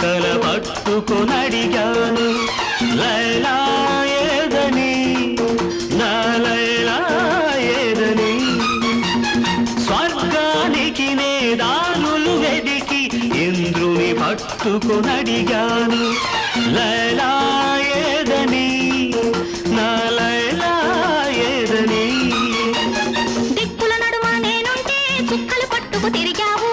చుక్కల పట్టుకొనడిగాను లైలా ఏదని నా లైలా ఏదని స్వర్గానికి నే దారులు వెదికి ఇంద్రుని పట్టుకొనడిగాను లైలా ఏదని నా లైలా ఏదని దిక్కుల నడుమ నేనుంటే చుక్కలు పట్టుకు తిరిగావు